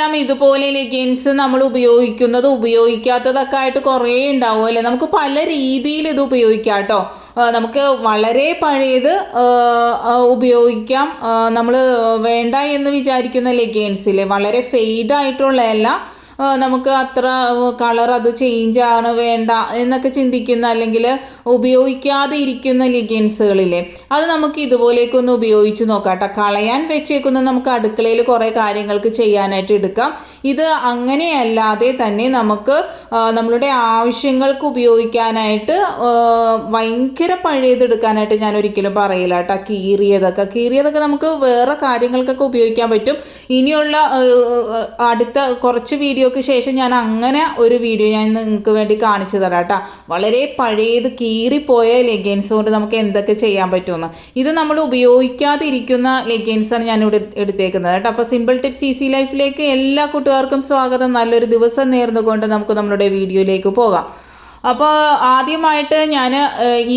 നമുക്കറിയാം ഇതുപോലെ ലെഗിൻസ് നമ്മൾ ഉപയോഗിക്കാത്തതൊക്കെ ആയിട്ട് കുറേ ഉണ്ടാവും അല്ലേ. നമുക്ക് പല രീതിയിൽ ഇത് ഉപയോഗിക്കാം കേട്ടോ. നമുക്ക് വളരെ പഴയത് ഉപയോഗിക്കാം. നമ്മൾ വേണ്ട എന്ന് വിചാരിക്കുന്ന ലെഗിൻസിൽ വളരെ ഫെയ്ഡായിട്ടുള്ളതല്ല, നമുക്ക് അത്ര കളർ അത് ചേഞ്ച് ആണ് വേണ്ട എന്നൊക്കെ ചിന്തിക്കുന്ന അല്ലെങ്കിൽ ഉപയോഗിക്കാതെ ഇരിക്കുന്ന ലെഗിൻസുകളില്ലേ, അത് നമുക്ക് ഇതുപോലേക്കൊന്ന് ഉപയോഗിച്ച് നോക്കാം കേട്ടോ. കളയാൻ വെച്ചേക്കുന്ന നമുക്ക് അടുക്കളയിൽ കുറേ കാര്യങ്ങൾക്ക് ചെയ്യാനായിട്ട് എടുക്കാം. ഇത് അങ്ങനെയല്ലാതെ തന്നെ നമുക്ക് നമ്മളുടെ ആവശ്യങ്ങൾക്ക് ഉപയോഗിക്കാനായിട്ട് ഭയങ്കര പഴയതെടുക്കാനായിട്ട് ഞാൻ ഒരിക്കലും പറയില്ല കേട്ടോ. കീറിയതൊക്കെ നമുക്ക് വേറെ കാര്യങ്ങൾക്കൊക്കെ ഉപയോഗിക്കാൻ പറ്റും. ഇനിയുള്ള അടുത്ത കുറച്ച് വീഡിയോക്ക് ശേഷം ഞാൻ അങ്ങനെ ഒരു വീഡിയോ ഞാൻ നിങ്ങൾക്ക് വേണ്ടി കാണിച്ചു തരാം കേട്ടോ. വളരെ പഴയത് കീറിപ്പോയ ലെഗിൻസ് കൊണ്ട് നമുക്ക് എന്തൊക്കെ ചെയ്യാൻ പറ്റുമെന്ന്. ഇത് നമ്മൾ ഉപയോഗിക്കാതെ ഇരിക്കുന്ന ലെഗിൻസാണ് ഞാനിവിടെ എടുത്തേക്കുന്നത് കേട്ടോ. അപ്പോൾ സിമ്പിൾ ടിപ്സ് ഈസി ലൈഫിലേക്ക് എല്ലാ കൂട്ടുകാർക്കും സ്വാഗതം. നല്ലൊരു ദിവസം നേർന്നുകൊണ്ട് നമുക്ക് നമ്മുടെ വീഡിയോയിലേക്ക് പോകാം. അപ്പോൾ ആദ്യമായിട്ട് ഞാൻ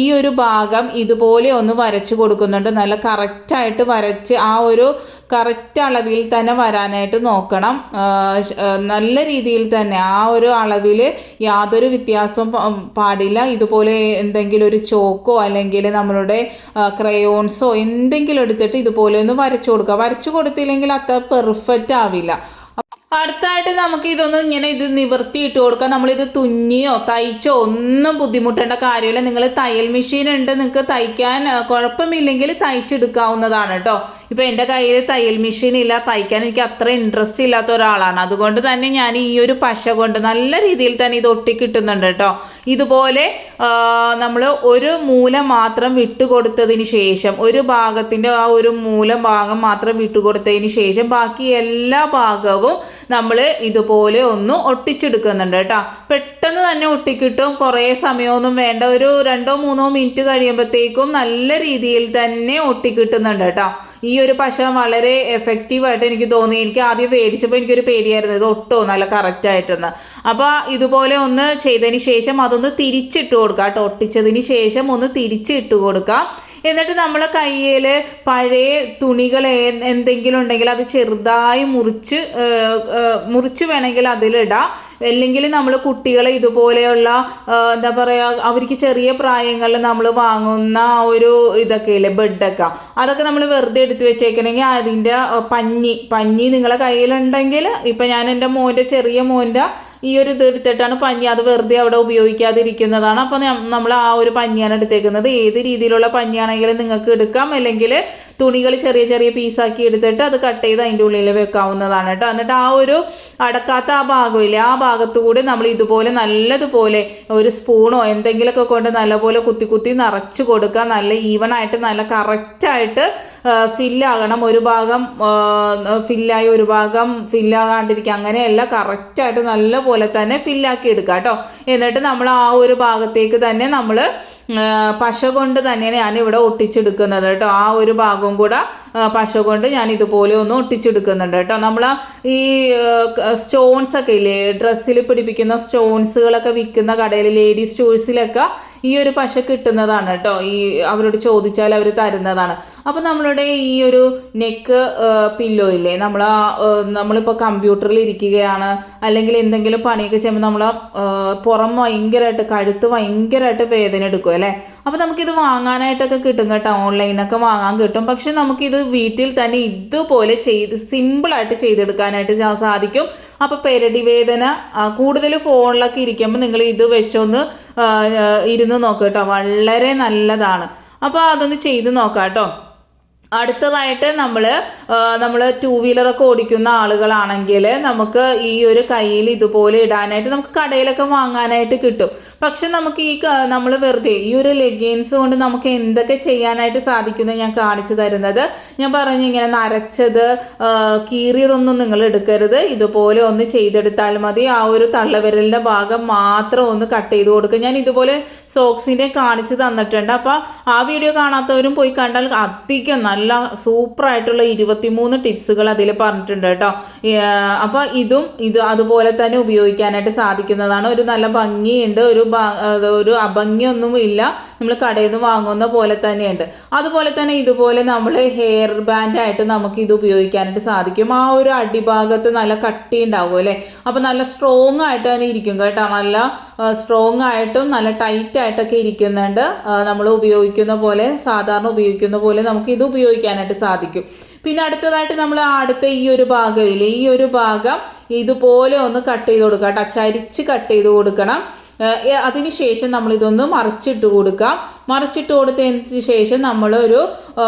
ഈ ഒരു ഭാഗം ഇതുപോലെ ഒന്ന് വരച്ച് കൊടുക്കുന്നുണ്ട്. നല്ല കറക്റ്റായിട്ട് വരച്ച് ആ ഒരു കറക്റ്റ് അളവിൽ തന്നെ വരാനായിട്ട് നോക്കണം. നല്ല രീതിയിൽ തന്നെ ആ ഒരു അളവിൽ യാതൊരു വ്യത്യാസവും പാടില്ല. ഇതുപോലെ എന്തെങ്കിലും ഒരു ചോക്കോ അല്ലെങ്കിൽ നമ്മളുടെ ക്രയോൺസോ എന്തെങ്കിലും എടുത്തിട്ട് ഇതുപോലെ ഒന്ന് വരച്ചു കൊടുക്കുക. വരച്ചു കൊടുത്തില്ലെങ്കിൽ അത്ര പെർഫെക്റ്റ് ആവില്ല. അടുത്തായിട്ട് നമുക്ക് ഇത് നിവർത്തിയിട്ട് കൊടുക്കാം. നമ്മളിത് തുന്നിയോ തയ്ച്ചോ ഒന്നും ബുദ്ധിമുട്ടേണ്ട കാര്യമില്ല. നിങ്ങൾ തയ്യൽ മെഷീൻ ഉണ്ട്, നിങ്ങൾക്ക് തയ്ക്കാൻ കുഴപ്പമില്ലെങ്കിൽ തയ്ച്ചെടുക്കാവുന്നതാണ് കേട്ടോ. ഇപ്പോൾ എൻ്റെ കയ്യിൽ തയ്യൽ മെഷീൻ ഇല്ല, തയ്ക്കാൻ എനിക്ക് അത്ര ഇൻട്രസ്റ്റ് ഇല്ലാത്ത ഒരാളാണ്. അതുകൊണ്ട് തന്നെ ഞാൻ ഈ ഒരു പശ കൊണ്ട് നല്ല രീതിയിൽ തന്നെ ഇത് ഒട്ടിക്കിട്ടുന്നുണ്ട് കേട്ടോ. ഇതുപോലെ നമ്മൾ ഒരു മൂല മാത്രം വിട്ടുകൊടുത്തതിന് ശേഷം, ഒരു ഭാഗത്തിൻ്റെ ആ ഒരു ഭാഗം മാത്രം വിട്ടുകൊടുത്തതിന് ശേഷം ബാക്കി എല്ലാ ഭാഗവും നമ്മൾ ഇതുപോലെ ഒന്ന് ഒട്ടിച്ചെടുക്കുന്നുണ്ട് കേട്ടോ. പെട്ടെന്ന് തന്നെ ഒട്ടിക്കിട്ടും, കുറേ സമയമൊന്നും വേണ്ട. ഒരു 2-3 മിനിറ്റ് കഴിയുമ്പോഴത്തേക്കും നല്ല രീതിയിൽ തന്നെ ഒട്ടിക്കിട്ടുന്നുണ്ട് കേട്ടോ. ഈ ഒരു പശ വളരെ എഫക്റ്റീവായിട്ട് എനിക്ക് തോന്നി. എനിക്ക് ആദ്യം പേടിച്ചപ്പോൾ എനിക്കൊരു പേടിയായിരുന്നു, ഇത് ഒട്ടോ നല്ല കറക്റ്റായിട്ടെന്ന്. അപ്പോൾ ഇതുപോലെ ഒന്ന് ചെയ്തതിന് ശേഷം അതൊന്ന് തിരിച്ചിട്ട് കൊടുക്കുക കേട്ടോ. ഒട്ടിച്ചതിന് ശേഷം ഒന്ന് തിരിച്ചിട്ട് കൊടുക്കുക. എന്നിട്ട് നമ്മൾ കയ്യിൽ പഴയ തുണികൾ എന്തെങ്കിലും ഉണ്ടെങ്കിൽ അത് ചെറുതായി മുറിച്ച് വേണമെങ്കിൽ അതിലിടാം. അല്ലെങ്കിൽ നമ്മൾ കുട്ടികളെ ഇതുപോലെയുള്ള എന്താ പറയുക, അവർക്ക് ചെറിയ പ്രായങ്ങളിൽ നമ്മൾ വാങ്ങുന്ന ഒരു ഇതൊക്കെ ഇല്ലേ, ബെഡൊക്കെ, അതൊക്കെ നമ്മൾ വെറുതെ എടുത്ത് വെച്ചേക്കണമെങ്കിൽ അതിൻ്റെ പഞ്ഞി നിങ്ങളെ കയ്യിലുണ്ടെങ്കിൽ, ഇപ്പം ഞാൻ എൻ്റെ ചെറിയ മോൻ്റെ ഈ ഒരു ഇത് എടുത്തിട്ടാണ് പഞ്ഞി, അത് വെറുതെ അവിടെ ഉപയോഗിക്കാതിരിക്കുന്നതാണ്. അപ്പോൾ നമ്മൾ ആ ഒരു പഞ്ഞിയാണ് എടുത്തേക്കുന്നത്. ഏത് രീതിയിലുള്ള പഞ്ഞിയാണെങ്കിലും നിങ്ങൾക്ക് എടുക്കാം. അല്ലെങ്കിൽ തുണികൾ ചെറിയ ചെറിയ പീസാക്കി എടുത്തിട്ട് അത് കട്ട് ചെയ്ത് അതിൻ്റെ ഉള്ളിൽ വെക്കാവുന്നതാണ് കേട്ടോ. എന്നിട്ട് ആ ഒരു അടക്കാത്ത ആ ഭാഗമില്ലേ, ആ ഭാഗത്തു കൂടി നമ്മൾ ഇതുപോലെ നല്ലതുപോലെ ഒരു സ്പൂണോ എന്തെങ്കിലുമൊക്കെ കൊണ്ട് നല്ലപോലെ കുത്തി നിറച്ച് കൊടുക്കുക. നല്ല ഈവനായിട്ട് നല്ല കറക്റ്റായിട്ട് ഫില്ലാകണം. ഒരു ഭാഗം ഫില്ലായി ഒരു ഭാഗം ഫില്ലാകാണ്ടിരിക്കുക, അങ്ങനെയല്ല, കറക്റ്റായിട്ട് നല്ല പോലെ തന്നെ ഫില്ലാക്കി എടുക്കുക കേട്ടോ. എന്നിട്ട് നമ്മൾ ആ ഒരു ഭാഗത്തേക്ക് തന്നെ നമ്മൾ പശ കൊണ്ട് തന്നെയാണ് ഞാനിവിടെ ഒട്ടിച്ചെടുക്കുന്നത് കേട്ടോ. ആ ഒരു ഭാഗവും കൂടെ പശ കൊണ്ട് ഞാൻ ഇതുപോലെ ഒന്ന് ഒട്ടിച്ചെടുക്കുന്നുണ്ട് കേട്ടോ. നമ്മൾ ഈ സ്റ്റോൺസൊക്കെ ഇല്ലേ, ഡ്രസ്സിൽ പിടിപ്പിക്കുന്ന സ്റ്റോൺസുകളൊക്കെ വിൽക്കുന്ന കടയിൽ, ലേഡീസ് സ്റ്റോഴ്സിലൊക്കെ ഈ ഒരു പശ കിട്ടുന്നതാണ് കേട്ടോ. അവരോട് ചോദിച്ചാൽ അവർ തരുന്നതാണ്. അപ്പോൾ നമ്മളുടെ ഈ ഒരു നെക്ക് പില്ലോ ഇല്ലേ, നമ്മളിപ്പോൾ കമ്പ്യൂട്ടറിൽ ഇരിക്കുകയാണ് അല്ലെങ്കിൽ എന്തെങ്കിലും പണിയൊക്കെ ചെയ്യുമ്പോൾ നമ്മൾ പുറം ഭയങ്കരമായിട്ട്, കഴുത്ത് ഭയങ്കരമായിട്ട് വേദന എടുക്കും അല്ലേ. അപ്പോൾ നമുക്കിത് വാങ്ങാനായിട്ടൊക്കെ കിട്ടും കേട്ടോ, ഓൺലൈനൊക്കെ വാങ്ങാൻ കിട്ടും. പക്ഷെ നമുക്കിത് വീട്ടിൽ തന്നെ ഇതുപോലെ സിമ്പിളായിട്ട് ചെയ്തെടുക്കാനായിട്ട് സാധിക്കും. അപ്പോൾ പെരടി വേദന കൂടുതൽ ഫോണിലൊക്കെ ഇരിക്കുമ്പോൾ നിങ്ങൾ ഇത് വെച്ചൊന്ന് ഇരുന്ന് നോക്കുക കേട്ടോ, വളരെ നല്ലതാണ്. അപ്പോൾ അതൊന്ന് ചെയ്ത് നോക്കാം കേട്ടോ. അടുത്തതായിട്ട് നമ്മൾ 2 വീലറൊക്കെ ഓടിക്കുന്ന ആളുകളാണെങ്കിൽ നമുക്ക് ഈ ഒരു കയ്യിൽ ഇതുപോലെ ഇടാനായിട്ട് നമുക്ക് കടയിലൊക്കെ വാങ്ങാനായിട്ട് കിട്ടും. പക്ഷെ നമുക്ക് നമ്മൾ വെറുതെ ഈ ഒരു ലെഗിൻസ് കൊണ്ട് നമുക്ക് എന്തൊക്കെ ചെയ്യാനായിട്ട് സാധിക്കുന്നത് ഞാൻ കാണിച്ചു തരുന്നത്. ഞാൻ പറഞ്ഞു, ഇങ്ങനെ നരച്ചത് കീറിയതൊന്നും നിങ്ങൾ എടുക്കരുത്. ഇതുപോലെ ഒന്ന് ചെയ്തെടുത്താൽ മതി. ആ ഒരു തള്ളവിരലിൻ്റെ ഭാഗം മാത്രം ഒന്ന് കട്ട് ചെയ്ത് കൊടുക്കുക. ഞാൻ ഇതുപോലെ സോക്സിൻ്റെ കാണിച്ച് തന്നിട്ടുണ്ട്. അപ്പോൾ ആ വീഡിയോ കാണാത്തവരും പോയി കണ്ടാൽ അധികം നല്ല സൂപ്പറായിട്ടുള്ള 23 ടിപ്സുകൾ അതിൽ പറഞ്ഞിട്ടുണ്ട് കേട്ടോ. അപ്പോൾ ഇത് അതുപോലെ തന്നെ ഉപയോഗിക്കാനായിട്ട് സാധിക്കുന്നതാണ്. ഒരു നല്ല ഭംഗിയുണ്ട്, ഒരു അഭംഗിയൊന്നും ഇല്ല, നമ്മൾ കടയിൽ നിന്ന് വാങ്ങുന്ന പോലെ തന്നെയുണ്ട്. അതുപോലെ തന്നെ ഇതുപോലെ നമ്മൾ ഹെയർ ബാൻഡായിട്ട് നമുക്ക് ഇത് ഉപയോഗിക്കാനായിട്ട് സാധിക്കും. ആ ഒരു അടിഭാഗത്ത് നല്ല കട്ടി ഉണ്ടാകും അല്ലേ, അപ്പോൾ നല്ല സ്ട്രോങ് ആയിട്ട് തന്നെ ഇരിക്കും കേട്ടോ. നല്ല സ്ട്രോങ് ആയിട്ടും നല്ല ടൈറ്റ് ആയിട്ടൊക്കെ ഇരിക്കുന്നുണ്ട്. നമ്മൾ ഉപയോഗിക്കുന്ന പോലെ, സാധാരണ ഉപയോഗിക്കുന്ന പോലെ നമുക്ക് ഇത് ഉപയോഗിക്കാനായിട്ട് സാധിക്കും. പിന്നെ അടുത്തതായിട്ട് നമ്മൾ ഈ ഒരു ഭാഗമില്ലേ, ഈ ഒരു ഭാഗം ഇതുപോലെ ഒന്ന് കട്ട് ചെയ്ത് കൊടുക്കുക കേട്ടോ. ചരിച്ച് കട്ട് ചെയ്ത് കൊടുക്കണം. അതിനുശേഷം നമ്മളിതൊന്ന് മറിച്ചിട്ട് കൊടുക്കാം. മറിച്ചിട്ട് കൊടുത്തതിന് ശേഷം നമ്മളൊരു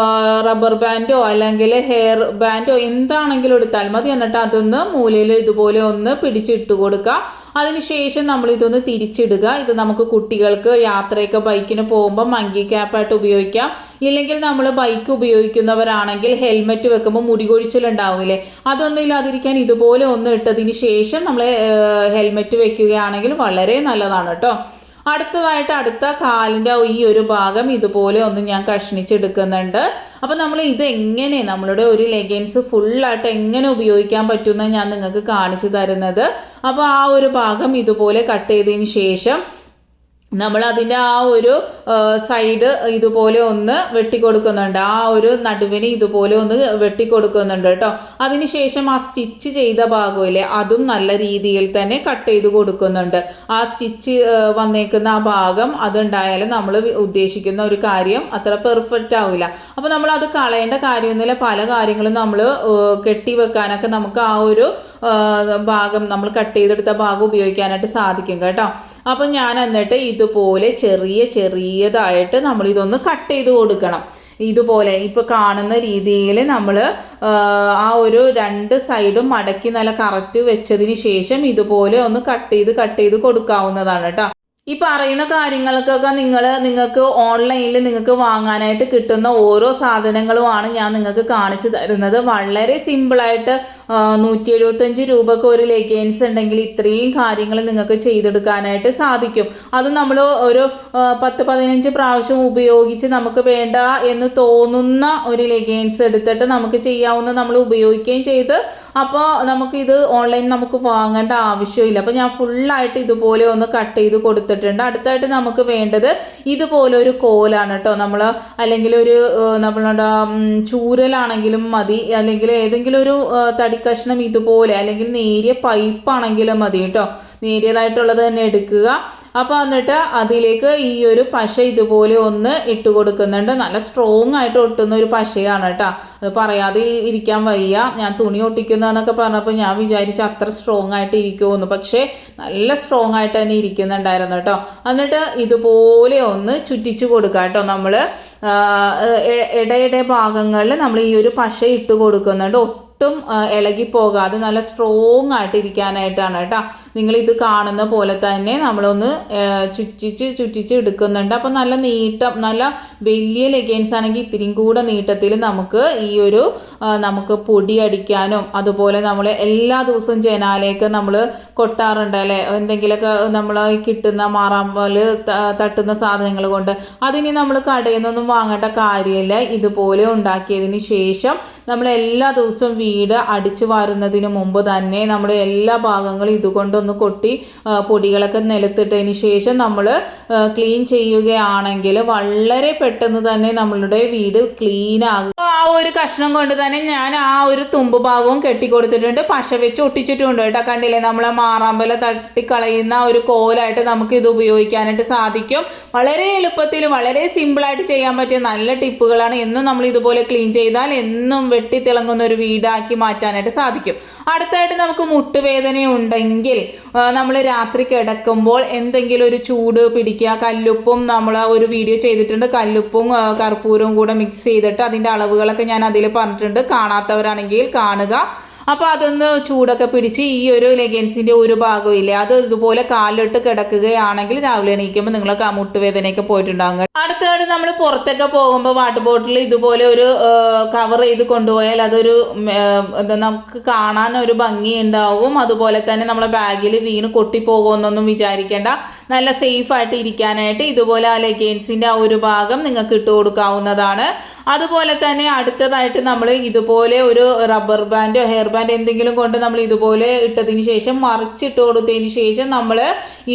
റബ്ബർ ബാൻഡോ അല്ലെങ്കിൽ ഹെയർ ബാൻഡോ എന്താണെങ്കിലും എടുത്താൽ മതി. എന്നിട്ട് അതൊന്ന് മൂലയിൽ ഇതുപോലെ ഒന്ന് പിടിച്ചിട്ട് കൊടുക്കുക. അതിനുശേഷം നമ്മളിതൊന്ന് തിരിച്ചിടുക. ഇത് നമുക്ക് കുട്ടികൾക്ക് യാത്രയൊക്കെ ബൈക്കിന് പോകുമ്പോൾ മങ്കി ക്യാപ്പായിട്ട് ഉപയോഗിക്കാം. ഇല്ലെങ്കിൽ നമ്മൾ ബൈക്ക് ഉപയോഗിക്കുന്നവരാണെങ്കിൽ ഹെൽമെറ്റ് വെക്കുമ്പോൾ മുടി കൊഴിച്ചിലുണ്ടാവില്ലേ, അതൊന്നും ഇല്ലാതിരിക്കാൻ ഇതുപോലെ ഒന്ന് ഇട്ടതിന് ശേഷം നമ്മൾ ഹെൽമെറ്റ് വെക്കുകയാണെങ്കിൽ വളരെ നല്ലതാണ് കേട്ടോ. അടുത്തതായിട്ട് അടുത്ത കാലിൻ്റെ ഈ ഒരു ഭാഗം ഇതുപോലെ ഒന്ന് ഞാൻ കഷ്ണിച്ചെടുക്കുന്നുണ്ട്. അപ്പം നമ്മൾ ഇത് എങ്ങനെ നമ്മളുടെ ഒരു ലെഗിൻസ് ഫുള്ളായിട്ട് എങ്ങനെ ഉപയോഗിക്കാൻ പറ്റുമെന്ന് ഞാൻ നിങ്ങൾക്ക് കാണിച്ചു തരുന്നത്. അപ്പോൾ ആ ഒരു ഭാഗം ഇതുപോലെ കട്ട് ചെയ്തതിന് ശേഷം നമ്മൾ അതിൻ്റെ ആ ഒരു സൈഡ് ഇതുപോലെ ഒന്ന് വെട്ടിക്കൊടുക്കുന്നുണ്ട്. ആ ഒരു നടുവിന് ഇതുപോലെ ഒന്ന് വെട്ടിക്കൊടുക്കുന്നുണ്ട് കേട്ടോ. അതിനുശേഷം ആ സ്റ്റിച്ച് ചെയ്ത ഭാഗമില്ലേ, അതും നല്ല രീതിയിൽ തന്നെ കട്ട് ചെയ്ത് കൊടുക്കുന്നുണ്ട്. ആ സ്റ്റിച്ച് വന്നേക്കുന്ന ആ ഭാഗം അതുണ്ടായാലും നമ്മൾ ഉദ്ദേശിക്കുന്ന ഒരു കാര്യം അത്ര പെർഫെക്റ്റ് ആവില്ല. അപ്പോൾ നമ്മൾ അത് കളയേണ്ട കാര്യമൊന്നുമില്ല. പല കാര്യങ്ങളും നമ്മൾ കെട്ടിവെക്കാനൊക്കെ നമുക്ക് ആ ഒരു ഭാഗം, നമ്മൾ കട്ട് ചെയ്തെടുത്ത ഭാഗം ഉപയോഗിക്കാനായിട്ട് സാധിക്കും കേട്ടോ. അപ്പം ഞാൻ എന്നിട്ട് ഇതുപോലെ ചെറിയതായിട്ട് നമ്മളിതൊന്ന് കട്ട് ചെയ്ത് കൊടുക്കണം. ഇതുപോലെ ഇപ്പോൾ കാണുന്ന രീതിയിൽ നമ്മൾ ആ ഒരു 2 സൈഡും മടക്കി നല്ല കറക്റ്റ് വെച്ചതിന് ശേഷം ഇതുപോലെ ഒന്ന് കട്ട് ചെയ്ത് കൊടുക്കാവുന്നതാണ് കേട്ടോ. ഈ പറയുന്ന കാര്യങ്ങൾക്കൊക്കെ നിങ്ങൾക്ക് ഓൺലൈനിൽ നിങ്ങൾക്ക് വാങ്ങാനായിട്ട് കിട്ടുന്ന ഓരോ സാധനങ്ങളുമാണ് ഞാൻ നിങ്ങൾക്ക് കാണിച്ചു തരുന്നത്. വളരെ സിമ്പിളായിട്ട് 175 രൂപക്ക് ഒരു ലെഗിൻസ് ഉണ്ടെങ്കിൽ ഇത്രയും കാര്യങ്ങൾ നിങ്ങൾക്ക് ചെയ്തെടുക്കാനായിട്ട് സാധിക്കും. അത് നമ്മൾ ഒരു 10-15 പ്രാവശ്യം ഉപയോഗിച്ച് നമുക്ക് വേണ്ട എന്ന് തോന്നുന്ന ഒരു ലെഗിൻസ് എടുത്തിട്ട് നമുക്ക് ചെയ്യാവുന്ന നമ്മൾ ഉപയോഗിക്കുകയും ചെയ്ത്, അപ്പോൾ നമുക്കിത് ഓൺലൈൻ നമുക്ക് വാങ്ങേണ്ട ആവശ്യമില്ല. അപ്പോൾ ഞാൻ ഫുള്ളായിട്ട് ഇതുപോലെ ഒന്ന് കട്ട് ചെയ്ത് കൊടുത്തിട്ടുണ്ട്. അടുത്തായിട്ട് നമുക്ക് വേണ്ടത് ഇതുപോലെ ഒരു കോലാണ് കേട്ടോ. നമ്മൾ അല്ലെങ്കിൽ ഒരു നമ്മളുടെ ചൂരലാണെങ്കിലും മതി, അല്ലെങ്കിൽ ഏതെങ്കിലും ഒരു തടിക്കഷ്ണം ഇതുപോലെ, അല്ലെങ്കിൽ നേരിയ പൈപ്പാണെങ്കിലും മതി കേട്ടോ. നേരിയതായിട്ടുള്ളത് തന്നെ എടുക്കുക. അപ്പോൾ എന്നിട്ട് അതിലേക്ക് ഈ ഒരു പശ ഇതുപോലെ ഒന്ന് ഇട്ട് കൊടുക്കുന്നുണ്ട്. നല്ല സ്ട്രോങ് ആയിട്ട് ഒട്ടുന്ന ഒരു പശയാണ് കേട്ടോ. അത് പറയാതെ ഇരിക്കാൻ വയ്യ. ഞാൻ തുണി ഒട്ടിക്കുന്നതെന്നൊക്കെ പറഞ്ഞപ്പോൾ ഞാൻ വിചാരിച്ചു അത്ര സ്ട്രോങ് ആയിട്ട് ഇരിക്കുമെന്ന്. പക്ഷേ നല്ല സ്ട്രോങ് ആയിട്ട് തന്നെ ഇരിക്കുന്നുണ്ടായിരുന്നു കേട്ടോ. എന്നിട്ട് ഇതുപോലെ ഒന്ന് ചുറ്റിച്ചു കൊടുക്കുക കേട്ടോ. നമ്മൾ ഇടയിടെ ഭാഗങ്ങളിൽ നമ്മൾ ഈ ഒരു പശ ഇട്ട് കൊടുക്കുന്നുണ്ട്. ഒട്ടും ഇളകിപ്പോകാതെ നല്ല സ്ട്രോങ് ആയിട്ട് ഇരിക്കാനായിട്ടാണ് കേട്ടോ. നിങ്ങളിത് കാണുന്ന പോലെ തന്നെ നമ്മളൊന്ന് ചുറ്റിച്ച് എടുക്കുന്നുണ്ട്. അപ്പം നല്ല നീട്ടം, നല്ല വലിയ ലെഗിൻസ് ആണെങ്കിൽ ഇത്തിരിയും കൂടെ നീട്ടത്തിൽ നമുക്ക് ഈ ഒരു നമുക്ക് പൊടി അടിക്കാനും, അതുപോലെ നമ്മൾ എല്ലാ ദിവസവും ജനാലേക്ക് നമ്മൾ കൊട്ടാറുണ്ടല്ലേ, എന്തെങ്കിലുമൊക്കെ നമ്മൾ കിട്ടുന്ന മാറാമ്പൽ തട്ടുന്ന സാധനങ്ങൾ കൊണ്ട്, അതിന് നമ്മൾ കടയിൽ നിന്നൊന്നും വാങ്ങേണ്ട കാര്യമില്ല. ഇതുപോലെ ഉണ്ടാക്കിയതിന് ശേഷം നമ്മൾ എല്ലാ ദിവസവും വീട് അടിച്ചു വാരുന്നതിന് മുമ്പ് തന്നെ നമ്മൾ എല്ലാ ഭാഗങ്ങളും ഇതുകൊണ്ടൊന്ന് കൊട്ടി പൊടികളൊക്കെ നിലത്തിട്ടതിന് ശേഷം നമ്മൾ ക്ലീൻ ചെയ്യുകയാണെങ്കിൽ വളരെ പെട്ടെന്ന് തന്നെ നമ്മളുടെ വീട് ക്ലീൻ ആകും. ആ ഒരു കഷ്ണം കൊണ്ട് തന്നെ ഞാൻ ആ ഒരു തുമ്പ് ഭാഗവും കെട്ടിക്കൊടുത്തിട്ടുണ്ട്. പശ വെച്ച് ഒട്ടിച്ചിട്ടുണ്ട് കേട്ടോ. കണ്ടില്ലേ, നമ്മളെ മാറാമ്പല തട്ടിക്കളയുന്ന ഒരു കോലായിട്ട് നമുക്ക് ഇത് ഉപയോഗിക്കാനായിട്ട് സാധിക്കും. വളരെ എളുപ്പത്തിൽ വളരെ സിമ്പിളായിട്ട് ചെയ്യാൻ പറ്റിയ നല്ല ടിപ്പുകളാണ്. എന്നും നമ്മൾ ഇതുപോലെ ക്ലീൻ ചെയ്താൽ എന്നും വെട്ടിത്തിളങ്ങുന്ന ഒരു വീടാക്കി മാറ്റാനായിട്ട് സാധിക്കും. അടുത്തായിട്ട് നമുക്ക് മുട്ടുവേദന ഉണ്ടെങ്കിൽ നമ്മൾ രാത്രി കിടക്കുമ്പോൾ എന്തെങ്കിലും ഒരു ചൂട് പിടിക്കുക, കല്ലുപ്പും നമ്മൾ ഒരു വീഡിയോ ചെയ്തിട്ടുണ്ട്, കല്ലുപ്പും കർപ്പൂരവും കൂടെ മിക്സ് ചെയ്തിട്ട് അതിൻ്റെ അളവുകളൊക്കെ ഞാൻ അതിൽ പറഞ്ഞിട്ടുണ്ട്. കാണാത്തവരാണെങ്കിൽ കാണുക. അപ്പോൾ അതൊന്ന് ചൂടൊക്കെ പിടിച്ച് ഈ ഒരു ലെഗിൻസിൻ്റെ ഒരു ഭാഗമില്ലേ അത് ഇതുപോലെ കാലിട്ട് കിടക്കുകയാണെങ്കിൽ രാവിലെ എണീക്കുമ്പോൾ നിങ്ങളൊക്കെ മുട്ടുവേദനയൊക്കെ പോയിട്ടുണ്ടാകും. അടുത്തതായിട്ട് നമ്മൾ പുറത്തൊക്കെ പോകുമ്പോൾ വാട്ടർ ബോട്ടിൽ ഇതുപോലെ ഒരു കവർ ചെയ്ത് കൊണ്ടുപോയാൽ അതൊരു നമുക്ക് കാണാൻ ഒരു ഭംഗി ഉണ്ടാവും. അതുപോലെ തന്നെ നമ്മളെ ബാഗിൽ വീണ് കൊട്ടിപ്പോകുമെന്നൊന്നും വിചാരിക്കേണ്ട. നല്ല സേഫായിട്ട് ഇരിക്കാനായിട്ട് ഇതുപോലെ ആ ലെഗിൻസിൻ്റെ ആ ഒരു ഭാഗം നിങ്ങൾക്ക് ഇട്ട് കൊടുക്കാവുന്നതാണ്. അതുപോലെ തന്നെ അടുത്തതായിട്ട് നമ്മൾ ഇതുപോലെ ഒരു റബ്ബർ ബാൻഡോ ഹെയർ ബാൻഡ് എന്തെങ്കിലും കൊണ്ട് നമ്മൾ ഇതുപോലെ ഇട്ടതിന് ശേഷം മറിച്ചിട്ട് കൊടുത്തതിന് ശേഷം നമ്മൾ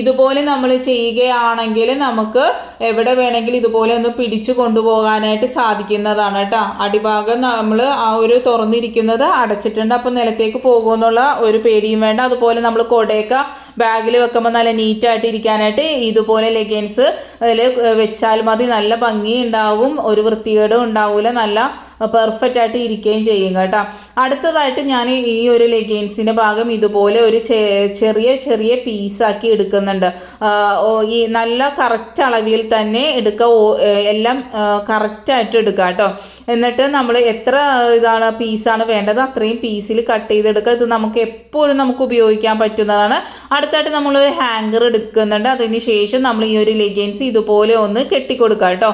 ഇതുപോലെ നമ്മൾ ചെയ്യുകയാണെങ്കിൽ നമുക്ക് എവിടെ വേണമെങ്കിലും ഇതുപോലെ ഒന്ന് പിടിച്ചു കൊണ്ടുപോകാനായിട്ട് സാധിക്കുന്നതാണ് കേട്ടോ. അടിഭാഗം നമ്മൾ ആ ഒരു തുറന്നിരിക്കുന്നത് അടച്ചിട്ടുണ്ട്, അപ്പം നിലത്തേക്ക് പോകുമെന്നുള്ള ഒരു പേടിയും വേണ്ട. അതുപോലെ നമ്മൾ കൊടയൊക്കെ ബാഗിൽ വെക്കുമ്പോൾ നല്ല നീറ്റായിട്ട് ഇരിക്കാനായിട്ട് ഇതുപോലെ ലെഗിൻസ് അതിൽ വെച്ചാൽ മതി. നല്ല ഭംഗി ഉണ്ടാവും, ഒരു വൃത്തികേടും ഉണ്ടാവില്ല, നല്ല പെർഫെക്റ്റ് ആയിട്ട് ഇരിക്കുകയും ചെയ്യും കേട്ടോ. അടുത്തതായിട്ട് ഞാൻ ഈ ഒരു ലെഗിൻസിൻ്റെ ഭാഗം ഇതുപോലെ ഒരു ചെറിയ ചെറിയ പീസാക്കി എടുക്കുന്നുണ്ട്. ഈ നല്ല കറക്റ്റ് അളവിൽ തന്നെ എടുക്കുക, എല്ലാം കറക്റ്റായിട്ട് എടുക്കുക കേട്ടോ. എന്നിട്ട് നമ്മൾ എത്ര പീസാണ് വേണ്ടത് അത്രയും പീസിൽ കട്ട് ചെയ്തെടുക്കുക. ഇത് നമുക്ക് എപ്പോഴും നമുക്ക് ഉപയോഗിക്കാൻ പറ്റുന്നതാണ്. അടുത്തായിട്ട് നമ്മളൊരു ഹാങ്കർ എടുക്കുന്നുണ്ട്. അതിന് ശേഷം നമ്മൾ ഈ ഒരു ലെഗിൻസ് ഇതുപോലെ ഒന്ന് കെട്ടിക്കൊടുക്കുക കേട്ടോ.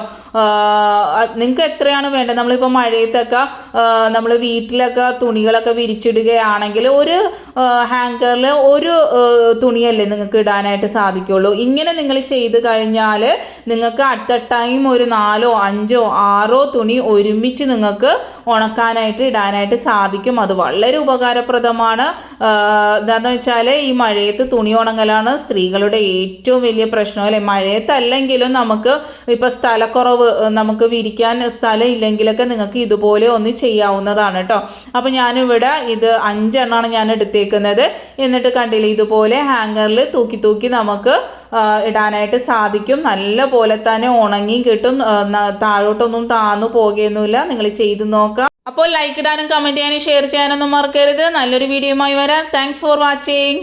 നിങ്ങൾക്ക് എത്രയാണ് വേണ്ടത്, നമ്മളിപ്പോൾ മഴയത്തൊക്കെ നമ്മൾ വീട്ടിലൊക്കെ തുണികളൊക്കെ വിരിച്ചിടുകയാണെങ്കിൽ ഒരു ഹാങ്കറിൽ ഒരു തുണിയല്ലേ നിങ്ങൾക്ക് ഇടാനായിട്ട് സാധിക്കുള്ളൂ. ഇങ്ങനെ നിങ്ങൾ ചെയ്ത് കഴിഞ്ഞാൽ നിങ്ങൾക്ക് അറ്റ് എ ടൈം ഒരു 4, 5, 6 തുണി ഒരുമിച്ച് നിങ്ങൾക്ക് ഉണക്കാനായിട്ട് ഇടാനായിട്ട് സാധിക്കും. അത് വളരെ ഉപകാരപ്രദമാണ്. എന്താണെന്ന് വെച്ചാൽ ഈ മഴയത്ത് തുണി ഉണങ്ങലാണ് സ്ത്രീകളുടെ ഏറ്റവും വലിയ പ്രശ്നം അല്ലേ. മഴയത്തല്ലെങ്കിലും നമുക്ക് ഇപ്പോൾ സ്ഥലക്കുറവ്, നമുക്ക് വിരിക്കാൻ സ്ഥലം ഇല്ലെങ്കിലൊക്കെ നിങ്ങൾക്ക് ഇതുപോലെ ഒന്ന് ചെയ്യാവുന്നതാണ് കേട്ടോ. അപ്പോൾ ഞാനിവിടെ ഇത് 5 എണ്ണമാണ് ഞാൻ എടുത്തേക്കുന്നത്. എന്നിട്ട് കണ്ടില്ലേ ഇതുപോലെ ഹാങ്കറിൽ തൂക്കി തൂക്കി നമുക്ക് ഇടാനായിട്ട് സാധിക്കും. നല്ല പോലെ തന്നെ ഉണങ്ങിയും കിട്ടും, താഴോട്ടൊന്നും താന്നു പോകുകയൊന്നുമില്ല. നിങ്ങൾ ചെയ്ത് നോക്കാം. അപ്പോൾ ലൈക്ക് ഇടാനും കമൻറ്റ് ചെയ്യാനും ഷെയർ ചെയ്യാനൊന്നും മറക്കരുത്. നല്ലൊരു വീഡിയോയുമായി വരാം. Thanks for watching.